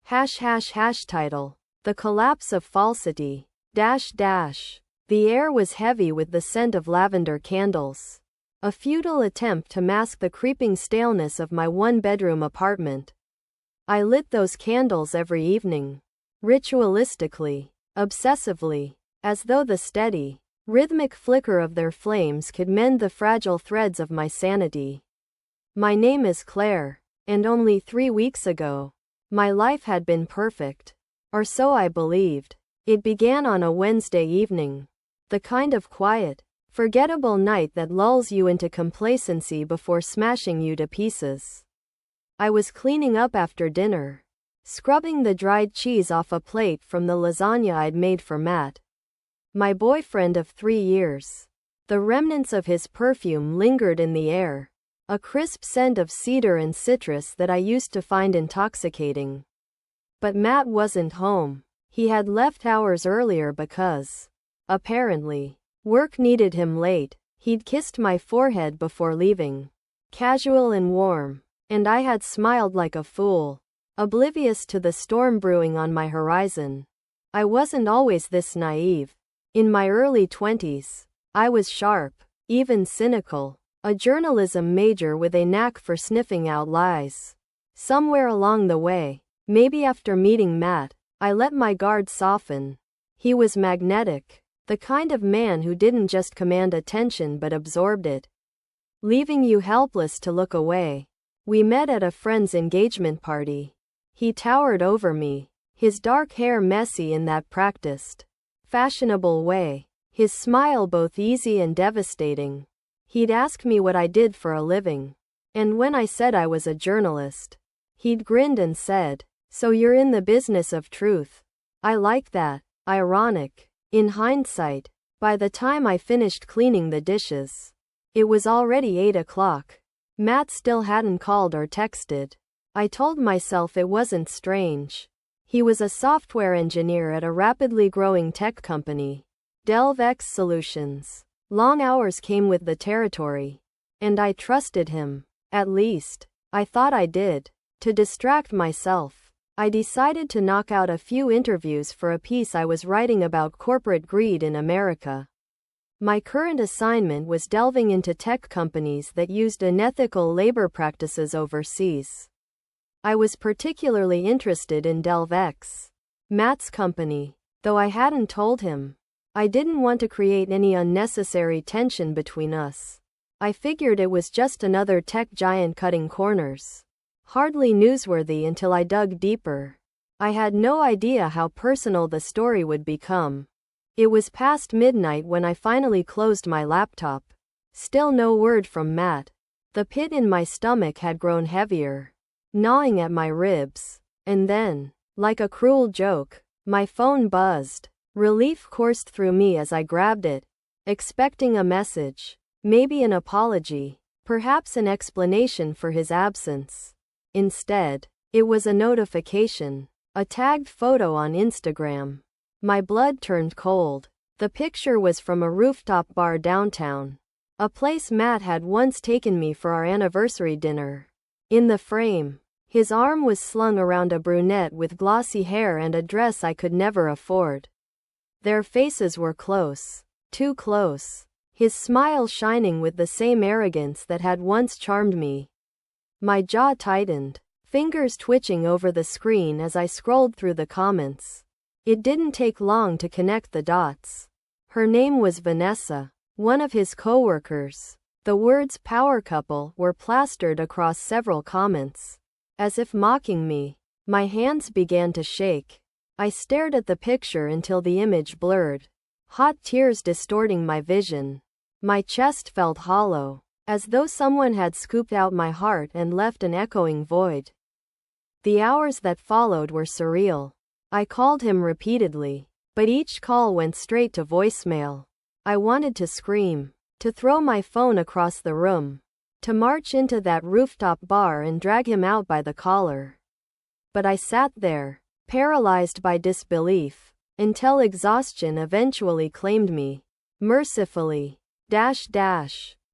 Title. The Collapse of Falsity. The air was heavy with the scent of lavender candles. A futile attempt to mask the creeping staleness of my one-bedroom apartment. I lit those candles every evening. Ritualistically. Obsessively. As though the steady, rhythmic flicker of their flames could mend the fragile threads of my sanity. My name is Claire, and only 3 weeks ago, my life had been perfect. Or so I believed. It began on a Wednesday evening. The kind of quiet, forgettable night that lulls you into complacency before smashing you to pieces. I was cleaning up after dinner, scrubbing the dried cheese off a plate from the lasagna I'd made for Matt, my boyfriend of 3 years. The remnants of his perfume lingered in the air, a crisp scent of cedar and citrus that I used to find intoxicating. But Matt wasn't home. He had left hours earlier because, apparently, work needed him late. He'd kissed my forehead before leaving, casual and warm, and I had smiled like a fool, oblivious to the storm brewing on my horizon. I wasn't always this naive. In my early 20s, I was sharp, even cynical, a journalism major with a knack for sniffing out lies. Somewhere along the way, maybe after meeting Matt, I let my guard soften. He was magnetic, the kind of man who didn't just command attention but absorbed it, leaving you helpless to look away. We met at a friend's engagement party. He towered over me, his dark hair messy in that practiced, fashionable way, his smile both easy and devastating. He'd ask me what I did for a living, and when I said I was a journalist, he'd grinned and said, "So you're in the business of truth." I liked that. Ironic. In hindsight, by the time I finished cleaning the dishes, it was already 8 o'clock. Matt still hadn't called or texted. I told myself it wasn't strange. He was a software engineer at a rapidly growing tech company, DelveX Solutions. Long hours came with the territory, and I trusted him. At least, I thought I did. To distract myself, I decided to knock out a few interviews for a piece I was writing about corporate greed in America. My current assignment was delving into tech companies that used unethical labor practices overseas. I was particularly interested in DelveX, Matt's company, though I hadn't told him. I didn't want to create any unnecessary tension between us. I figured it was just another tech giant cutting corners. Hardly newsworthy until I dug deeper. I had no idea how personal the story would become. It was past midnight when I finally closed my laptop. Still no word from Matt. The pit in my stomach had grown heavier, gnawing at my ribs. And then, like a cruel joke, my phone buzzed. Relief coursed through me as I grabbed it, expecting a message, maybe an apology, perhaps an explanation for his absence. Instead, it was a notification, a tagged photo on Instagram. My blood turned cold. The picture was from a rooftop bar downtown, a place Matt had once taken me for our anniversary dinner. In the frame, his arm was slung around a brunette with glossy hair and a dress I could never afford. Their faces were close, too close, his smile shining with the same arrogance that had once charmed me. My jaw tightened, fingers twitching over the screen as I scrolled through the comments. It didn't take long to connect the dots. Her name was Vanessa, one of his coworkers. The words "power couple" were plastered across several comments. As if mocking me, my hands began to shake. I stared at the picture until the image blurred, hot tears distorting my vision. My chest felt hollow, as though someone had scooped out my heart and left an echoing void. The hours that followed were surreal. I called him repeatedly, but each call went straight to voicemail. I wanted to scream, to throw my phone across the room, to march into that rooftop bar and drag him out by the collar. But I sat there, paralyzed by disbelief, until exhaustion eventually claimed me. Mercifully.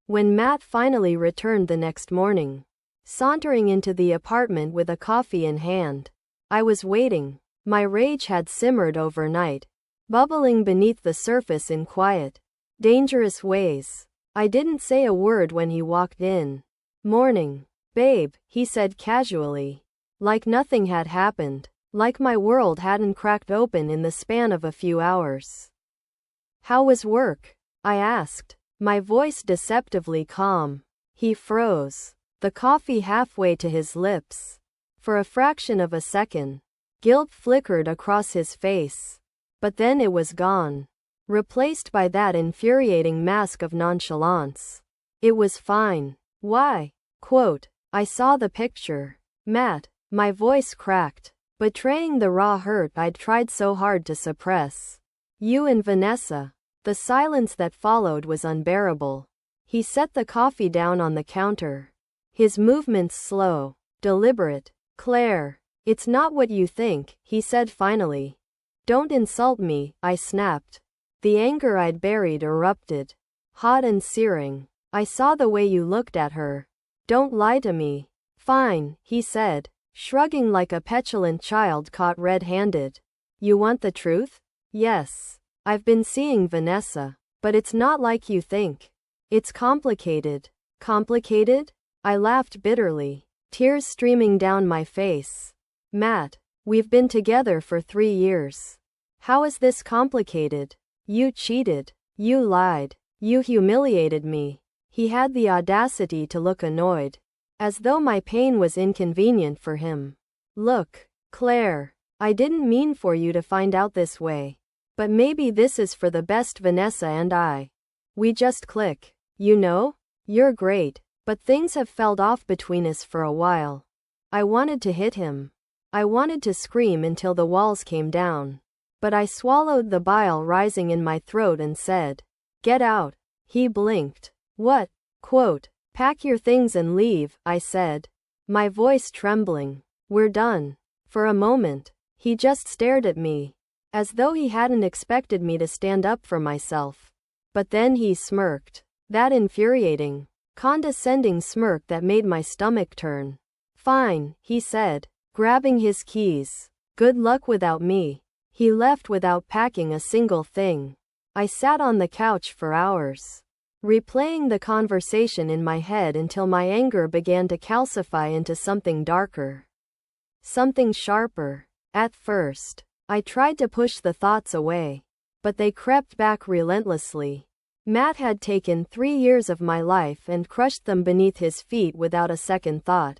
When Matt finally returned the next morning, sauntering into the apartment with a coffee in hand, I was waiting. My rage had simmered overnight, bubbling beneath the surface in quiet, dangerous ways. I didn't say a word when he walked in. "Morning, babe," he said casually. Like nothing had happened. Like my world hadn't cracked open in the span of a few hours. "How was work?" I asked, my voice deceptively calm. He froze, the coffee halfway to his lips. For a fraction of a second, guilt flickered across his face. But then it was gone, replaced by that infuriating mask of nonchalance. "It was fine." "Why?" Quote, "I saw the picture." "Matt," my voice cracked, betraying the raw hurt I'd tried so hard to suppress. "You and Vanessa." The silence that followed was unbearable. He set the coffee down on the counter, his movements slow, deliberate. "Claire, it's not what you think," he said finally. "Don't insult me," I snapped. The anger I'd buried erupted, hot and searing. "I saw the way you looked at her. Don't lie to me." "Fine," he said, shrugging like a petulant child caught red-handed. "You want the truth?" "Yes. I've been seeing Vanessa. But it's not like you think. It's complicated." "Complicated?" I laughed bitterly, tears streaming down my face. "Matt, we've been together for 3 years. How is this complicated? You cheated. You lied. You humiliated me." He had the audacity to look annoyed, as though my pain was inconvenient for him. "Look, Claire, I didn't mean for you to find out this way. But maybe this is for the best. Vanessa and I. We just click. You know? You're great. But things have felt off between us for a while." I wanted to hit him. I wanted to scream until the walls came down. But I swallowed the bile rising in my throat and said, "Get out." He blinked. "What?" Quote, "Pack your things and leave," I said, my voice trembling. "We're done." For a moment, he just stared at me, as though he hadn't expected me to stand up for myself. But then he smirked. That infuriating, condescending smirk that made my stomach turn. "Fine," he said, grabbing his keys. "Good luck without me." He left without packing a single thing. I sat on the couch for hours, replaying the conversation in my head until my anger began to calcify into something darker, something sharper. At first, I tried to push the thoughts away, but they crept back relentlessly. Matt had taken 3 years of my life and crushed them beneath his feet without a second thought.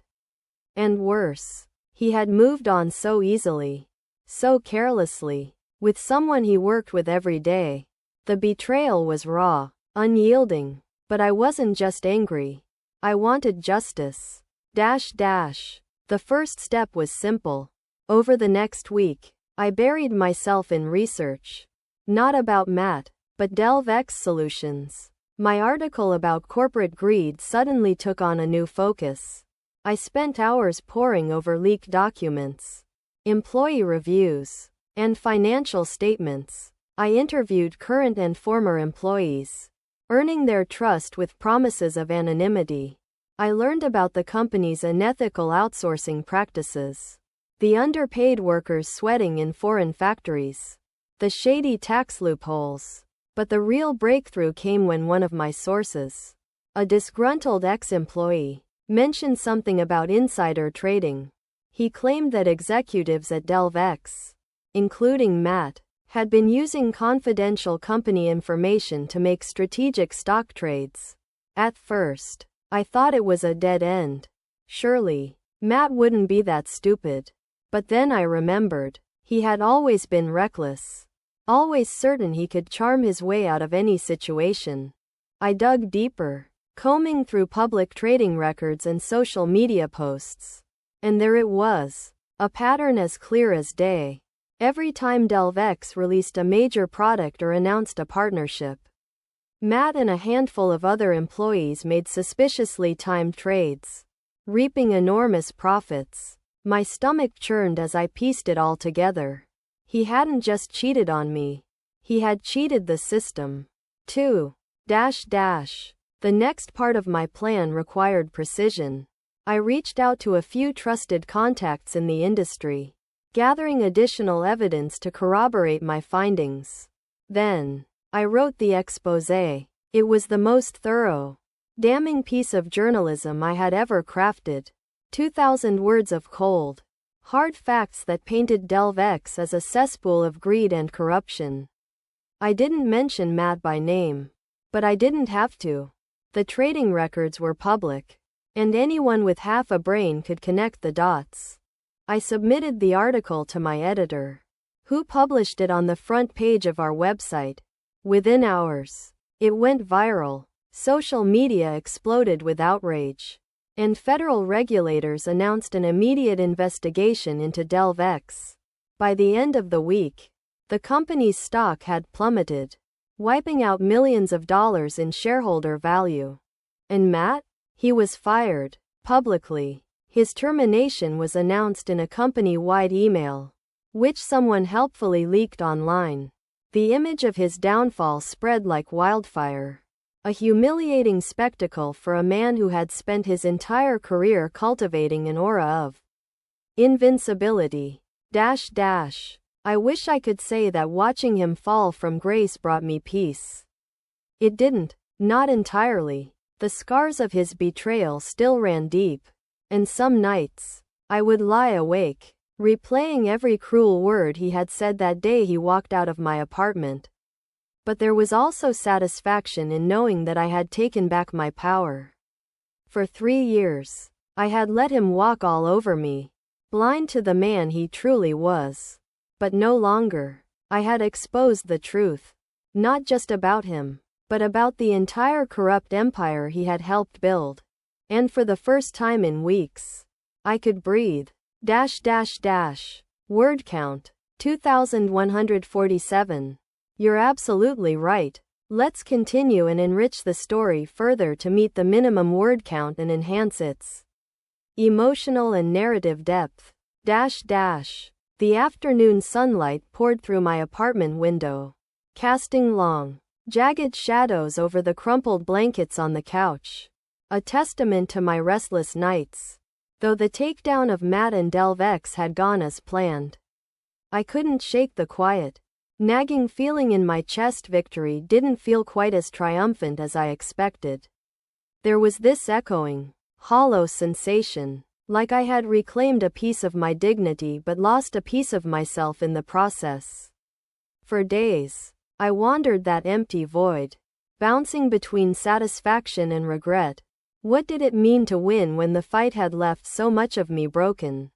And worse, he had moved on so easily, so carelessly, with someone he worked with every day. The betrayal was raw, unyielding, but I wasn't just angry. I wanted justice. The first step was simple. Over the next week, I buried myself in research. Not about Matt, but DelveX solutions. My article about corporate greed suddenly took on a new focus. I spent hours poring over leaked documents, employee reviews, and financial statements. I interviewed current and former employees, earning their trust with promises of anonymity. I learned about the company's unethical outsourcing practices, the underpaid workers sweating in foreign factories, the shady tax loopholes. But the real breakthrough came when one of my sources, a disgruntled ex-employee, mentioned something about insider trading. He claimed that executives at DelveX, including Matt, had been using confidential company information to make strategic stock trades. At first, I thought it was a dead end. Surely, Matt wouldn't be that stupid. But then I remembered, he had always been reckless, always certain he could charm his way out of any situation. I dug deeper, combing through public trading records and social media posts. And there it was, a pattern as clear as day. Every time DelveX released a major product or announced a partnership, Matt and a handful of other employees made suspiciously timed trades, reaping enormous profits. My stomach churned as I pieced it all together. He hadn't just cheated on me. He had cheated the system, too. The next part of my plan required precision. I reached out to a few trusted contacts in the industry, gathering additional evidence to corroborate my findings. Then, I wrote the exposé. It was the most thorough, damning piece of journalism I had ever crafted. 2,000 words of cold, hard facts that painted DelvX as a cesspool of greed and corruption. I didn't mention Matt by name, but I didn't have to. The trading records were public, and anyone with half a brain could connect the dots. I submitted the article to my editor, who published it on the front page of our website. Within hours, it went viral. Social media exploded with outrage, and federal regulators announced an immediate investigation into DelvX. By the end of the week, the company's stock had plummeted, wiping out millions of dollars in shareholder value. And Matt? He was fired, publicly. His termination was announced in a company-wide email, which someone helpfully leaked online. The image of his downfall spread like wildfire. A humiliating spectacle for a man who had spent his entire career cultivating an aura of invincibility. I wish I could say that watching him fall from grace brought me peace. It didn't, not entirely. The scars of his betrayal still ran deep, and some nights, I would lie awake, replaying every cruel word he had said that day he walked out of my apartment. But there was also satisfaction in knowing that I had taken back my power. For 3 years, I had let him walk all over me, blind to the man he truly was. But no longer. I had exposed the truth, not just about him, but about the entire corrupt empire he had helped build. And for the first time in weeks, I could breathe. Word count, 2,147. You're absolutely right. Let's continue and enrich the story further to meet the minimum word count and enhance its emotional and narrative depth. The afternoon sunlight poured through my apartment window, casting long, jagged shadows over the crumpled blankets on the couch. A testament to my restless nights. Though the takedown of Matt and DelvX had gone as planned, I couldn't shake the quiet, nagging feeling in my chest. Victory didn't feel quite as triumphant as I expected. There was this echoing, hollow sensation, like I had reclaimed a piece of my dignity but lost a piece of myself in the process. For days, I wandered that empty void, bouncing between satisfaction and regret. What did it mean to win when the fight had left so much of me broken?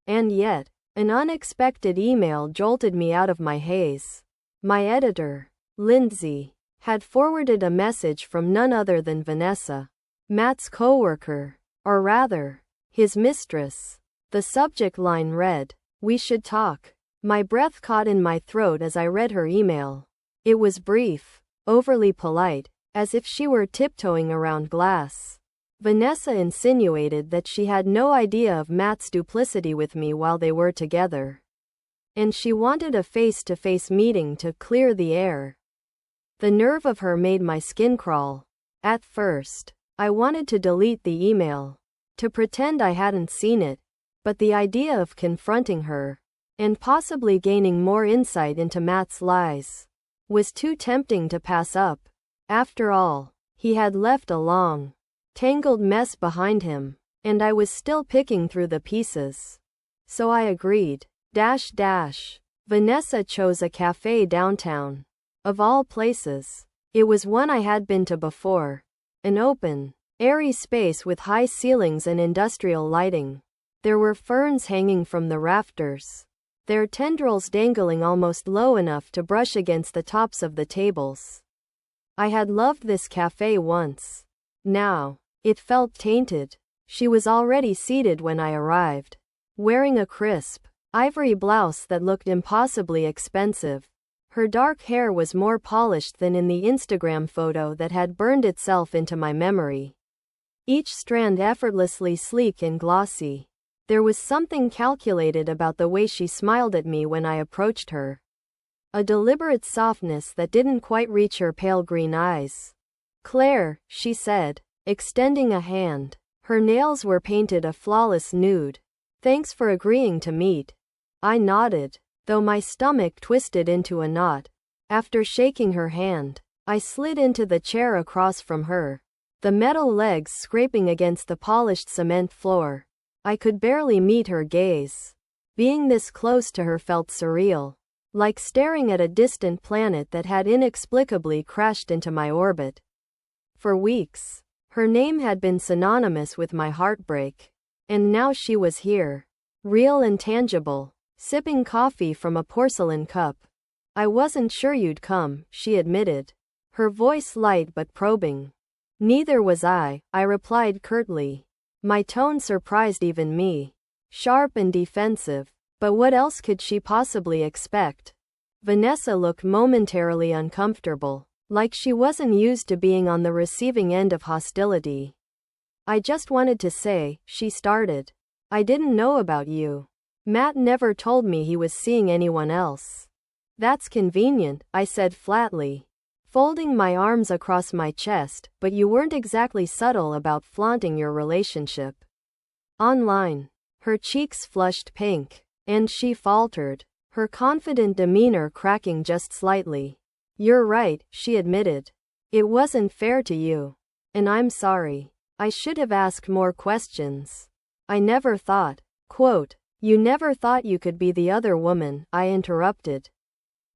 And yet, an unexpected email jolted me out of my haze. My editor, Lindsay, had forwarded a message from none other than Vanessa, Matt's coworker, or rather, his mistress. The subject line read, "We should talk." My breath caught in my throat as I read her email. It was brief, overly polite, as if she were tiptoeing around glass. Vanessa insinuated that she had no idea of Matt's duplicity with me while they were together, and she wanted a face-to-face meeting to clear the air. The nerve of her made my skin crawl. At first, I wanted to delete the email, to pretend I hadn't seen it, but the idea of confronting her, and possibly gaining more insight into Matt's lies, was too tempting to pass up. After all, he had left a long, tangled mess behind him, and I was still picking through the pieces. So I agreed. Vanessa chose a cafe downtown. Of all places, it was one I had been to before. An open, airy space with high ceilings and industrial lighting. There were ferns hanging from the rafters, their tendrils dangling almost low enough to brush against the tops of the tables. I had loved this cafe once. Now, it felt tainted. She was already seated when I arrived, wearing a crisp, ivory blouse that looked impossibly expensive. Her dark hair was more polished than in the Instagram photo that had burned itself into my memory. Each strand effortlessly sleek and glossy. There was something calculated about the way she smiled at me when I approached her. A deliberate softness that didn't quite reach her pale green eyes. "Claire," she said, extending a hand. Her nails were painted a flawless nude. "Thanks for agreeing to meet." I nodded, though my stomach twisted into a knot. After shaking her hand, I slid into the chair across from her, the metal legs scraping against the polished cement floor. I could barely meet her gaze. Being this close to her felt surreal, like staring at a distant planet that had inexplicably crashed into my orbit. For weeks, her name had been synonymous with my heartbreak. And now she was here, real and tangible, sipping coffee from a porcelain cup. I wasn't sure you'd come, she admitted, her voice light but probing. Neither was I replied curtly. My tone surprised even me. Sharp and defensive. But what else could she possibly expect? Vanessa looked momentarily uncomfortable, like she wasn't used to being on the receiving end of hostility. I just wanted to say, she started. I didn't know about you. Matt never told me he was seeing anyone else. That's convenient, I said flatly, folding my arms across my chest, but you weren't exactly subtle about flaunting your relationship online. Her cheeks flushed pink, and she faltered, her confident demeanor cracking just slightly. You're right, she admitted. It wasn't fair to you. And I'm sorry. I should have asked more questions. I never thought. Quote, you never thought you could be the other woman, I interrupted.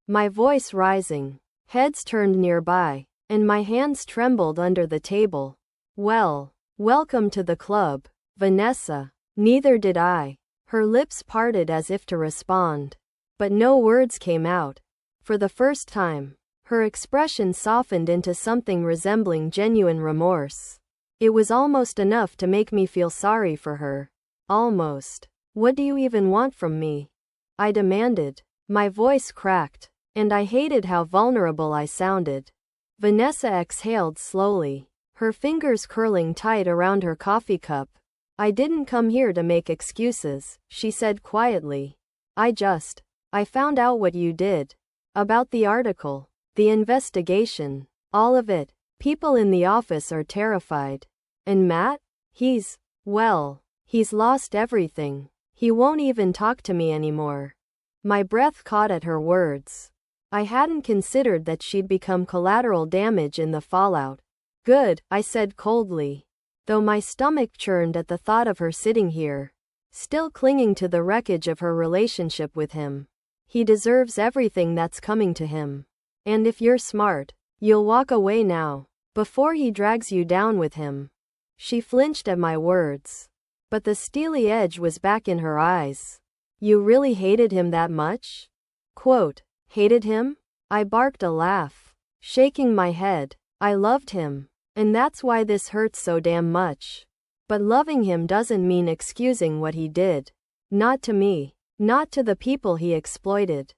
My voice rising. Heads turned nearby, and my hands trembled under the table. Well, welcome to the club, Vanessa. Neither did I. Her lips parted as if to respond, but no words came out. For the first time, her expression softened into something resembling genuine remorse. It was almost enough to make me feel sorry for her. Almost. What do you even want from me? I demanded. My voice cracked, and I hated how vulnerable I sounded. Vanessa exhaled slowly, her fingers curling tight around her coffee cup. I didn't come here to make excuses, she said quietly. I found out what you did. About the article, the investigation, all of it. People in the office are terrified. And Matt? He's lost everything. He won't even talk to me anymore. My breath caught at her words. I hadn't considered that she'd become collateral damage in the fallout. Good, I said coldly, though my stomach churned at the thought of her sitting here, still clinging to the wreckage of her relationship with him. He deserves everything that's coming to him. And if you're smart, you'll walk away now, before he drags you down with him. She flinched at my words, but the steely edge was back in her eyes. You really hated him that much? Quote, hated him? I barked a laugh, shaking my head. I loved him, and that's why this hurts so damn much. But loving him doesn't mean excusing what he did. Not to me, not to the people he exploited.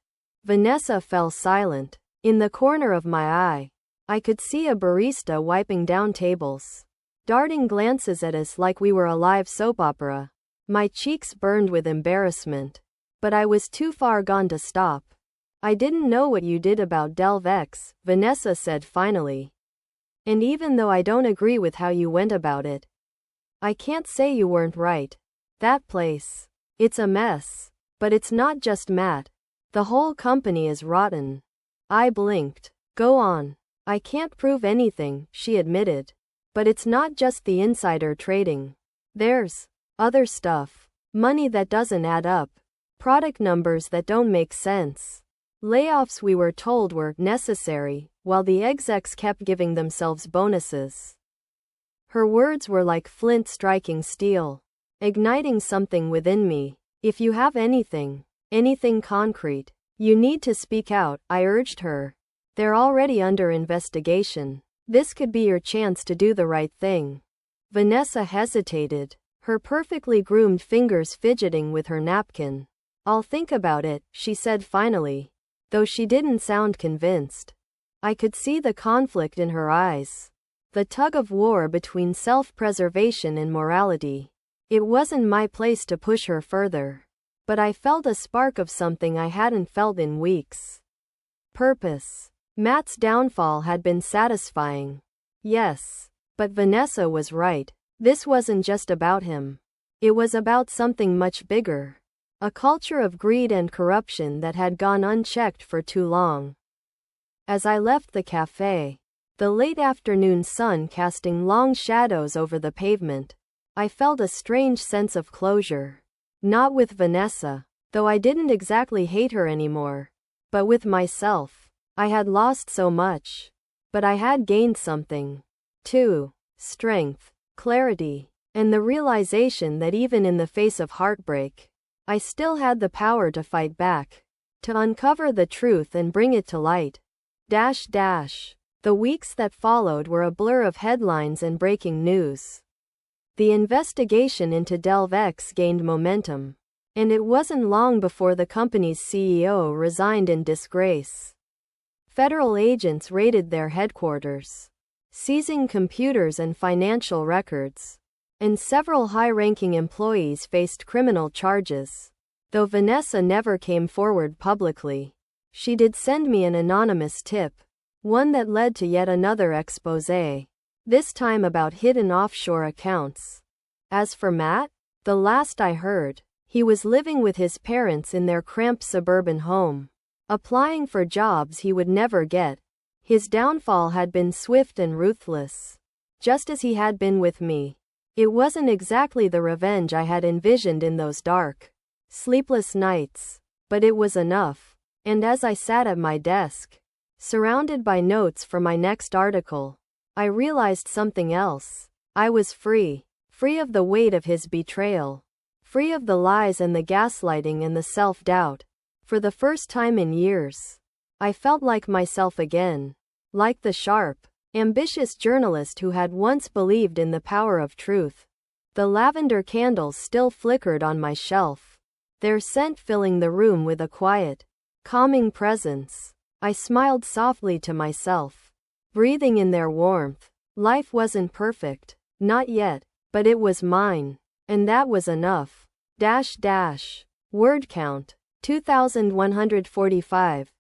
Vanessa fell silent. In the corner of my eye, I could see a barista wiping down tables, darting glances at us like we were a live soap opera. My cheeks burned with embarrassment, but I was too far gone to stop. I didn't know what you did about Delve X, Vanessa said finally. And even though I don't agree with how you went about it, I can't say you weren't right. That place, it's a mess. But it's not just Matt. The whole company is rotten. I blinked. Go on. I can't prove anything, she admitted. But it's not just the insider trading. There's other stuff. Money that doesn't add up. Product numbers that don't make sense. Layoffs we were told were necessary, while the execs kept giving themselves bonuses. Her words were like flint striking steel, igniting something within me. If you have anything concrete, you need to speak out, I urged her. They're already under investigation. This could be your chance to do the right thing. Vanessa hesitated, her perfectly groomed fingers fidgeting with her napkin. I'll think about it, she said finally, though she didn't sound convinced. I could see the conflict in her eyes, the tug of war between self-preservation and morality. It wasn't my place to push her further, but I felt a spark of something I hadn't felt in weeks. Purpose. Matt's downfall had been satisfying. Yes, but Vanessa was right. This wasn't just about him. It was about something much bigger. A culture of greed and corruption that had gone unchecked for too long. As I left the cafe, the late afternoon sun casting long shadows over the pavement, I felt a strange sense of closure. Not with Vanessa, though I didn't exactly hate her anymore, but with myself. I had lost so much, but I had gained something, too. Strength, clarity, and the realization that even in the face of heartbreak, I still had the power to fight back, to uncover the truth and bring it to light. The weeks that followed were a blur of headlines and breaking news. The investigation into DelveX gained momentum, and it wasn't long before the company's CEO resigned in disgrace. Federal agents raided their headquarters, seizing computers and financial records, and several high-ranking employees faced criminal charges. Though Vanessa never came forward publicly, she did send me an anonymous tip, one that led to yet another exposé, this time about hidden offshore accounts. As for Matt, the last I heard, he was living with his parents in their cramped suburban home, applying for jobs he would never get. His downfall had been swift and ruthless, just as he had been with me. It wasn't exactly the revenge I had envisioned in those dark, sleepless nights, but it was enough. And as I sat at my desk, surrounded by notes for my next article, I realized something else. I was free. Free of the weight of his betrayal. Free of the lies and the gaslighting and the self-doubt. For the first time in years, I felt like myself again. Like the sharp, ambitious journalist who had once believed in the power of truth. The lavender candles still flickered on my shelf, their scent filling the room with a quiet, calming presence. I smiled softly to myself, breathing in their warmth. Life wasn't perfect, not yet, but it was mine, and that was enough. Word count, 2,145.